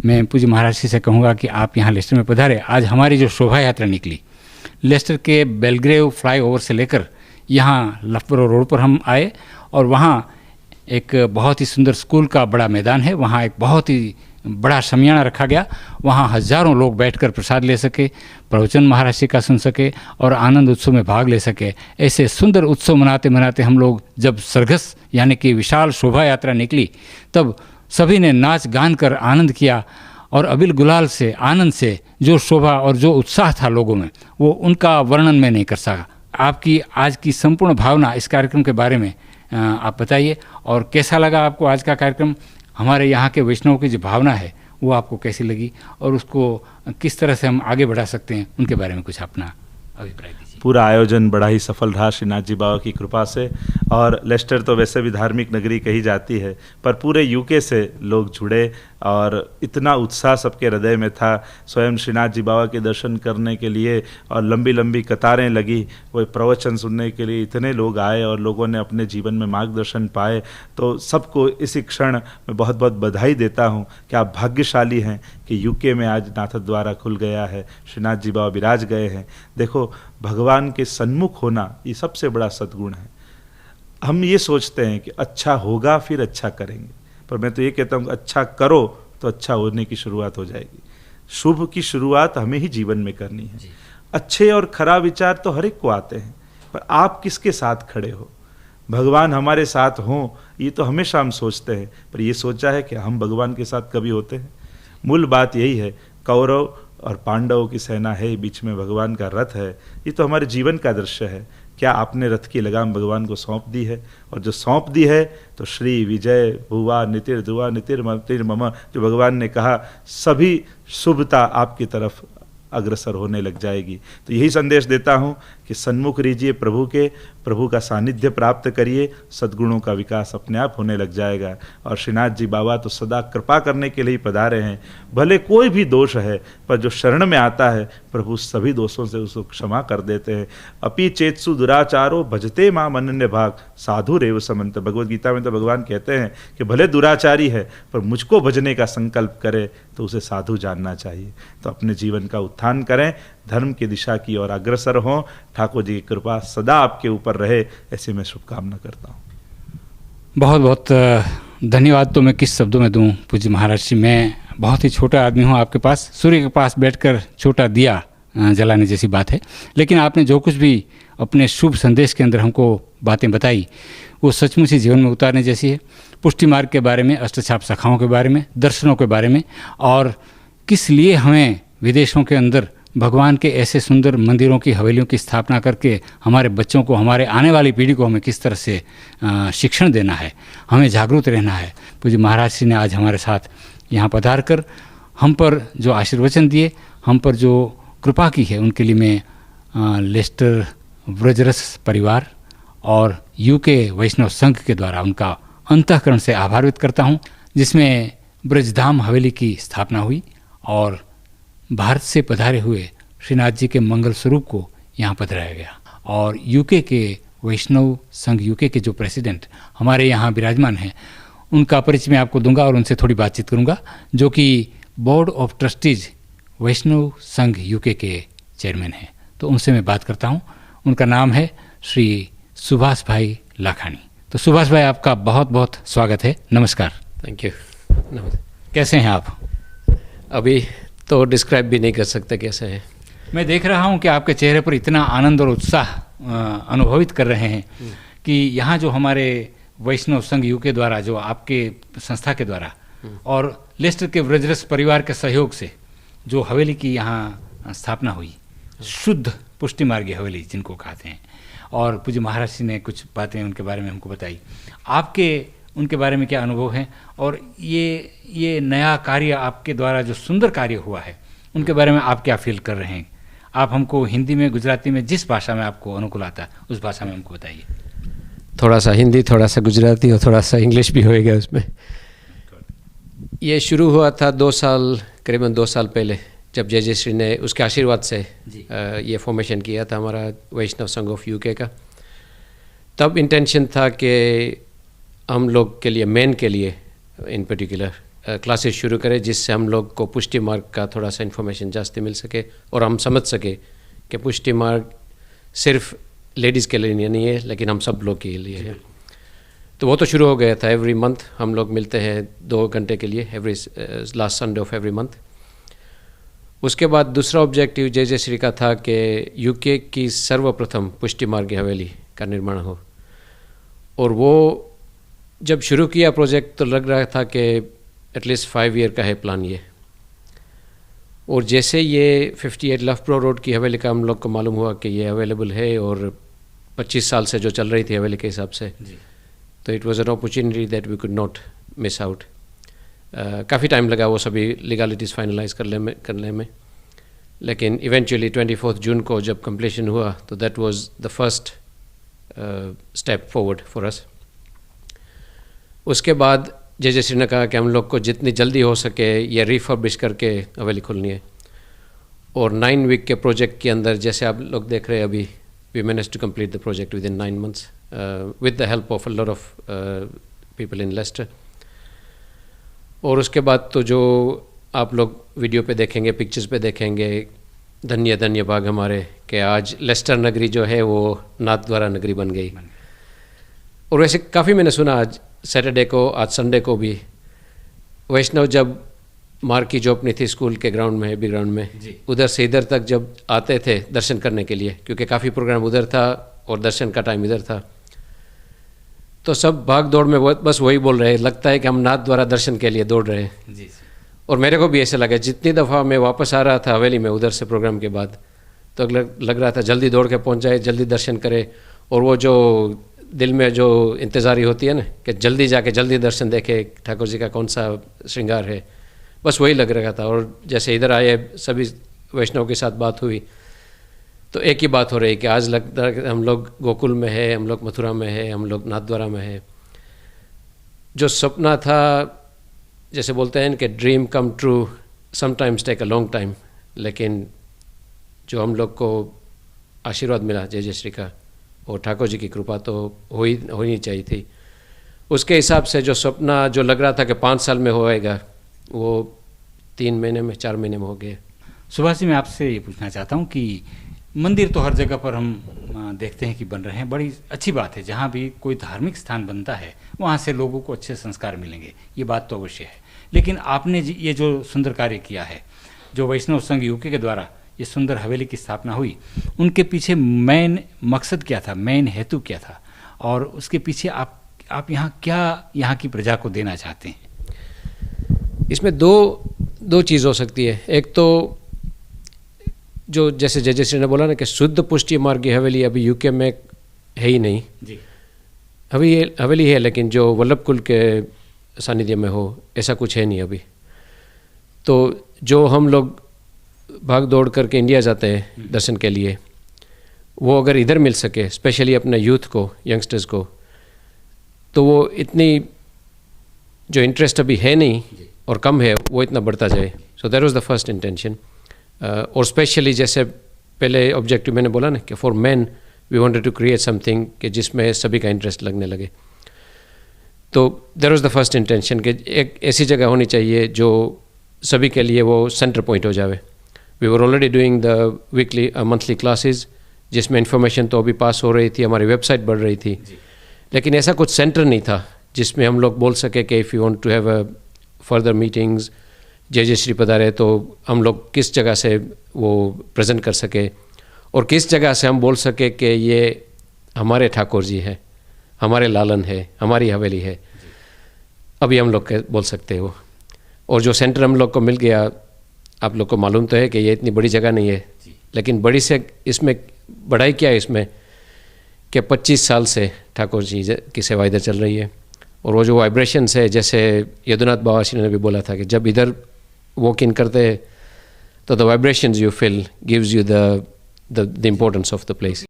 मैं पूज्य महाराज जी से कहूँगा कि आप यहाँ लेस्टर में पधारे। आज हमारी जो शोभा यात्रा निकली लेस्टर के बेलग्रेव फ्लाईओवर से लेकर यहाँ लफबरो रोड पर हम आए, और वहाँ एक बहुत ही सुंदर स्कूल का बड़ा मैदान है, वहाँ एक बहुत ही बड़ा शमियाना रखा गया, वहाँ हज़ारों लोग बैठकर प्रसाद ले सके, प्रवचन महाराज जी का सुन सके और आनंद उत्सव में भाग ले सके। ऐसे सुंदर उत्सव मनाते मनाते हम लोग जब सरघस यानी कि विशाल शोभा यात्रा निकली, तब सभी ने नाच गान कर आनंद किया, और अबिल गुलाल से आनंद से जो शोभा और जो उत्साह था लोगों में, वो उनका वर्णन मैं नहीं कर सका। आपकी आज की संपूर्ण भावना इस कार्यक्रम के बारे में आप बताइए, और कैसा लगा आपको आज का कार्यक्रम? हमारे यहाँ के वैष्णव की जो भावना है वो आपको कैसी लगी, और उसको किस तरह से हम आगे बढ़ा सकते हैं, उनके बारे में कुछ अपना अभिप्राय दीजिए। पूरा आयोजन बड़ा ही सफल रहा श्रीनाथ जी बाबा की कृपा से। और लेस्टर तो वैसे भी धार्मिक नगरी कही जाती है, पर पूरे यूके से लोग जुड़े और इतना उत्साह सबके हृदय में था। स्वयं श्रीनाथ जी बाबा के दर्शन करने के लिए और लंबी लंबी कतारें लगी, वो प्रवचन सुनने के लिए इतने लोग आए और लोगों ने अपने जीवन में मार्गदर्शन पाए। तो सबको इसी क्षण मैं बहुत बहुत बधाई देता हूँ कि आप भाग्यशाली हैं कि यूके में आज नाथ द्वारा खुल गया है, श्रीनाथ जी बाबा विराज गए हैं। देखो, भगवान के सन्मुख होना ये सबसे बड़ा सद्गुण है। हम ये सोचते हैं कि अच्छा होगा फिर अच्छा करेंगे, पर मैं तो ये कहता हूँ अच्छा करो तो अच्छा होने की शुरुआत हो जाएगी। शुभ की शुरुआत हमें ही जीवन में करनी है। अच्छे और खराब विचार तो हर एक को आते हैं, पर आप किसके साथ खड़े हो? भगवान हमारे साथ हों ये तो हमेशा हम सोचते हैं, पर ये सोचा है कि हम भगवान के साथ कभी होते हैं? मूल बात यही है, कौरव और पांडवों की सेना है, बीच में भगवान का रथ है। ये तो हमारे जीवन का दृश्य है। क्या आपने रथ की लगाम भगवान को सौंप दी है? और जो सौंप दी है तो श्री विजय भुवा नितिर दुआ नितिर मम, जो भगवान ने कहा, सभी शुभता आपकी तरफ अग्रसर होने लग जाएगी। तो यही संदेश देता हूँ कि सन्मुख रहिए प्रभु के, प्रभु का सानिध्य प्राप्त करिए, सद्गुणों का विकास अपने आप होने लग जाएगा। और श्रीनाथ जी बाबा तो सदा कृपा करने के लिए पधारे हैं। भले कोई भी दोष है, पर जो शरण में आता है प्रभु सभी दोषों से उसको क्षमा कर देते हैं। अपि चेतसु दुराचारो भजते माम अनन्य भाग साधु रेव समंत। भगवद गीता में तो भगवान कहते हैं कि भले दुराचारी है पर मुझको भजने का संकल्प करे तो उसे साधु जानना चाहिए। तो अपने जीवन का उत्थान करें, धर्म की दिशा की ओर अग्रसर हों। ठाकुर जी की कृपा सदा आपके ऊपर रहे, ऐसी मैं शुभकामना करता हूँ। बहुत बहुत धन्यवाद। तो मैं किस शब्दों में दूं पूज्य महाराज जी। मैं बहुत ही छोटा आदमी हूं आपके पास, सूर्य के पास बैठकर छोटा दिया जलाने जैसी बात है, लेकिन आपने जो कुछ भी अपने शुभ संदेश के अंदर हमको बातें बताई वो सचमुच ही जीवन में उतारने जैसी है। पुष्टि मार्ग के बारे में, अष्टछाप शाखाओं के बारे में, दर्शनों के बारे में, और किस लिए हमें विदेशों के अंदर भगवान के ऐसे सुंदर मंदिरों की, हवेलियों की स्थापना करके हमारे बच्चों को, हमारे आने वाली पीढ़ी को हमें किस तरह से शिक्षण देना है, हमें जागरूक रहना है। पूज्य महाराज जी ने आज हमारे साथ यहाँ पधार कर हम पर जो आशीर्वचन दिए, हम पर जो कृपा की है, उनके लिए मैं लेस्टर व्रजरस परिवार और यूके वैष्णव संघ के द्वारा उनका अंतःकरण से आभार व्यक्त करता हूँ, जिसमें ब्रजधाम हवेली की स्थापना हुई और भारत से पधारे हुए श्रीनाथ जी के मंगल स्वरूप को यहाँ पधराया गया। और यूके के वैष्णव संघ यूके के जो प्रेसिडेंट हमारे यहाँ विराजमान हैं, उनका परिचय मैं आपको दूंगा और उनसे थोड़ी बातचीत करूंगा, जो कि बोर्ड ऑफ ट्रस्टीज वैष्णव संघ यूके के चेयरमैन हैं। तो उनसे मैं बात करता हूँ। उनका नाम है श्री सुभाष भाई लाखानी। तो सुभाष भाई, आपका बहुत बहुत स्वागत है। नमस्कार। Thank you. कैसे हैं आप? अभी तो डिस्क्राइब भी नहीं कर सकते कैसे हैं। मैं देख रहा हूं कि आपके चेहरे पर इतना आनंद और उत्साह अनुभवित कर रहे हैं कि यहाँ जो हमारे वैष्णव संघ यूके द्वारा, जो आपके संस्था के द्वारा और लेस्टर के व्रजरस परिवार के सहयोग से जो हवेली की यहाँ स्थापना हुई, शुद्ध पुष्टि मार्गी हवेली जिनको कहते हैं, और पूज्य महाराज जी ने कुछ बातें उनके बारे में हमको बताई। आपके उनके बारे में क्या अनुभव है, और ये नया कार्य आपके द्वारा जो सुंदर कार्य हुआ है, उनके बारे में आप क्या फील कर रहे हैं? आप हमको हिंदी में, गुजराती में, जिस भाषा में आपको अनुकूल आता है उस भाषा में हमको बताइए। थोड़ा सा हिंदी, थोड़ा सा गुजराती और थोड़ा सा इंग्लिश भी होएगा उसमें। ये शुरू हुआ था करीबन 2 साल पहले, जब जय श्री ने उसके आशीर्वाद से ये फॉर्मेशन किया था हमारा वैष्णव संघ ऑफ यूके का। तब इंटेंशन था कि हम लोग के लिए, मेन के लिए इन पर्टिकुलर क्लासेस शुरू करें जिससे हम लोग को पुष्टि मार्ग का थोड़ा सा इन्फॉर्मेशन जास्ती मिल सके और हम समझ सके कि पुष्टि मार्ग सिर्फ लेडीज़ के लिए नहीं है लेकिन हम सब लोग के लिए है। तो वो तो शुरू हो गया था। एवरी मंथ हम लोग मिलते हैं 2 घंटे के लिए, every last Sunday off every month. उसके बाद दूसरा ऑब्जेक्टिव जय जय श्री का था कि यूके की सर्वप्रथम पुष्टि मार्ग हवेली का निर्माण हो। और वो जब शुरू किया प्रोजेक्ट तो लग रहा था कि एटलीस्ट 5 ईयर का है प्लान ये। और जैसे ये 58 लफब्रो रोड की हवेली का हम लोग को मालूम हुआ कि ये अवेलेबल है और 25 साल से जो चल रही थी हवेली के हिसाब से, तो it was an opportunity that we could not miss out. काफ़ी टाइम लगा वो सभी लीगलिटीज़ फाइनलाइज करने में, लेकिन इवेंचुअली 24 जून को जब कंप्लीशन हुआ तो that was the first step forward for us. उसके बाद जय जय श्री ने कहा कि हम लोग को जितनी जल्दी हो सके ये रिफर्बिश करके हवेली खोलनी है। और 9 वीक के प्रोजेक्ट के अंदर जैसे आप लोग देख रहे हैं अभी, we manage to complete the project within 9 months with the help of a lot of people in Leicester. और उसके बाद तो जो आप लोग वीडियो पे देखेंगे, पिक्चर्स पे देखेंगे, धन्य धन्य भाग हमारे कि आज लेस्टर नगरी जो है वो नाथद्वारा नगरी बन गई। और वैसे काफ़ी मैंने सुना आज सैटरडे को, आज संडे को भी वैष्णव जब मार्ग की जोपनी थी स्कूल के ग्राउंड में, बी ग्राउंड में, उधर से इधर तक जब आते थे दर्शन करने के लिए, क्योंकि काफ़ी प्रोग्राम उधर था और दर्शन का टाइम इधर था, तो सब भाग दौड़ में बस वही बोल रहे, लगता है कि हम नाथ द्वारा दर्शन के लिए दौड़ रहे हैं। जी। और मेरे को भी ऐसे लगा, जितनी दफ़ा मैं वापस आ रहा था हवेली में उधर से प्रोग्राम के बाद, तो लग रहा था जल्दी दौड़ के पहुंच जाए, जल्दी दर्शन करे। और वो जो दिल में जो इंतज़ारी होती है ना कि जल्दी जाके जल्दी दर्शन देखे ठाकुर जी का कौन सा श्रृंगार है, बस वही लग रहा था। और जैसे इधर आए सभी वैष्णव के साथ बात हुई तो एक ही बात हो रही कि आज लगता है हम लोग गोकुल में है, हम लोग मथुरा में है, हम लोग नाथद्वारा में है। जो सपना था, जैसे बोलते हैं कि dream come true sometimes take a long time, लेकिन जो हम लोग को आशीर्वाद मिला जय जय श्री का और ठाकुर जी की कृपा तो होनी चाहिए थी। उसके हिसाब से जो सपना जो लग रहा था कि 5 साल में होएगा, वो 3 महीने में, 4 महीने में हो गया। सुभाष जी, मैं आपसे ये पूछना चाहता हूँ कि मंदिर तो हर जगह पर हम देखते हैं कि बन रहे हैं, बड़ी अच्छी बात है। जहाँ भी कोई धार्मिक स्थान बनता है वहाँ से लोगों को अच्छे संस्कार मिलेंगे, ये बात तो अवश्य है। लेकिन आपने ये जो सुंदर कार्य किया है, जो वैष्णव संघ यूके के द्वारा ये सुंदर हवेली की स्थापना हुई, उनके पीछे मेन मकसद क्या था, मेन हेतु क्या था, और उसके पीछे आप यहाँ क्या यहाँ की प्रजा को देना चाहते हैं? इसमें दो चीज़ हो सकती है। एक तो जो जैसे जय जय श्री ने बोला ना कि शुद्ध पुष्टि मार्ग हवेली अभी यूके में है ही नहीं जी। हवेली है लेकिन जो वल्लभ कुल के सानिध्य में हो ऐसा कुछ है नहीं अभी। तो जो हम लोग भाग दौड़ करके इंडिया जाते हैं दर्शन के लिए, वो अगर इधर मिल सके, स्पेशली अपने यूथ को, यंगस्टर्स को, तो वो इतनी जो इंटरेस्ट अभी है नहीं और कम है वो इतना बढ़ता जाए। So that was the first intention. और स्पेशली जैसे पहले ऑब्जेक्टिव मैंने बोला ना कि for man we wanted to create something कि जिसमें सभी का इंटरेस्ट लगने लगे। तो that was the first intention कि एक ऐसी जगह होनी चाहिए जो सभी के लिए वो सेंटर पॉइंट हो जावे। We were already doing the weekly monthly classes जिसमें इंफॉर्मेशन तो अभी पास हो रही थी, हमारी वेबसाइट बढ़ रही थी, लेकिन ऐसा कुछ सेंटर नहीं था जिसमें हम लोग बोल सके कि if you want to have a further meetings, जय जय श्री पधारे, तो हम लोग किस जगह से वो प्रेजेंट कर सके और किस जगह से हम बोल सके कि ये हमारे ठाकुर जी है, हमारे लालन है, हमारी हवेली है। अभी हम लोग बोल सकते हो। और जो सेंटर हम लोग को मिल गया, आप लोग को मालूम तो है कि ये इतनी बड़ी जगह नहीं है, लेकिन बड़ी से इसमें बढ़ाई क्या है इसमें कि 25 साल से ठाकुर जी की सेवा इधर चल रही है। और वो जो वाइब्रेशंस है, जैसे यदुनाथ बाबा श्री ने भी बोला था कि जब इधर वॉक इन करते तो the vibrations you feel gives you the importance of the place.